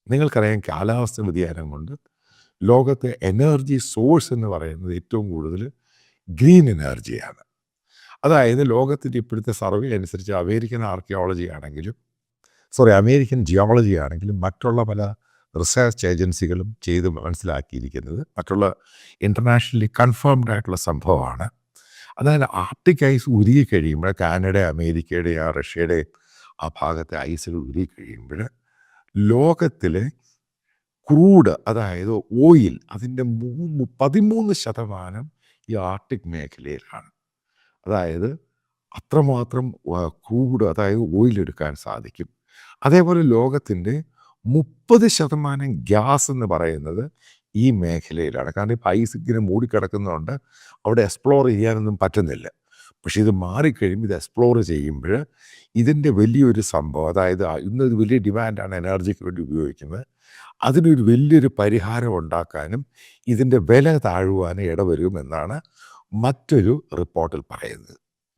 നിങ്ങൾക്കറിയാം കാലാവസ്ഥ വ്യതിയാനം കൊണ്ട് ലോകത്തെ എനർജി സോഴ്സ് എന്ന് പറയുന്നത് ഏറ്റവും കൂടുതൽ ഗ്രീൻ എനർജിയാണ്. അതായത് ലോകത്തിൻ്റെ ഇപ്പോഴത്തെ സർവേ അനുസരിച്ച് അമേരിക്കൻ ആർക്കിയോളജി ആണെങ്കിലും അമേരിക്കൻ ജിയോളജി ആണെങ്കിലും മറ്റുള്ള പല റിസർച്ച് ഏജൻസികളും ചെയ്ത് മനസ്സിലാക്കിയിരിക്കുന്നത് മറ്റുള്ള ഇൻ്റർനാഷണലി കൺഫേംഡ് ആയിട്ടുള്ള സംഭവമാണ്. അതായത് ആർട്ടിക് ഐസ് ഉരുകി കഴിയുമ്പോൾ കാനഡ അമേരിക്കയുടെ റഷ്യയുടെ ആ ഭാഗത്തെ ഐസുകൾ ഉരുകി കഴിയുമ്പോൾ ലോകത്തിലെ ക്രൂഡ് അതായത് ഓയിൽ അതിൻ്റെ 13% ഈ ആർട്ടിക് മേഖലയിലാണ്. അതായത് അത്രമാത്രം ക്രൂഡ് അതായത് ഓയിൽ എടുക്കാൻ സാധിക്കും. അതേപോലെ ലോകത്തിൻ്റെ 30% ഗ്യാസ് എന്ന് പറയുന്നത് ഈ മേഖലയിലാണ്. കാരണം ഇപ്പോൾ ഐസ് ഇങ്ങനെ മൂടിക്കിടക്കുന്നതുകൊണ്ട് അവിടെ എക്സ്പ്ലോർ ചെയ്യാനൊന്നും പറ്റുന്നില്ല. പക്ഷേ ഇത് മാറിക്കഴിയുമ്പോൾ ഇത് എക്സ്പ്ലോർ ചെയ്യുമ്പോൾ ഇതിൻ്റെ വലിയൊരു സംഭവം അതായത് ഇന്നൊരു വലിയ ഡിമാൻഡാണ് എനർജിക്ക് വേണ്ടി ഉപയോഗിക്കുന്നത്. അതിനൊരു വലിയൊരു പരിഹാരം ഉണ്ടാക്കാനും ഇതിൻ്റെ വില താഴുവാനും ഇടവരുമെന്നാണ് മറ്റൊരു റിപ്പോർട്ടിൽ പറയുന്നത്.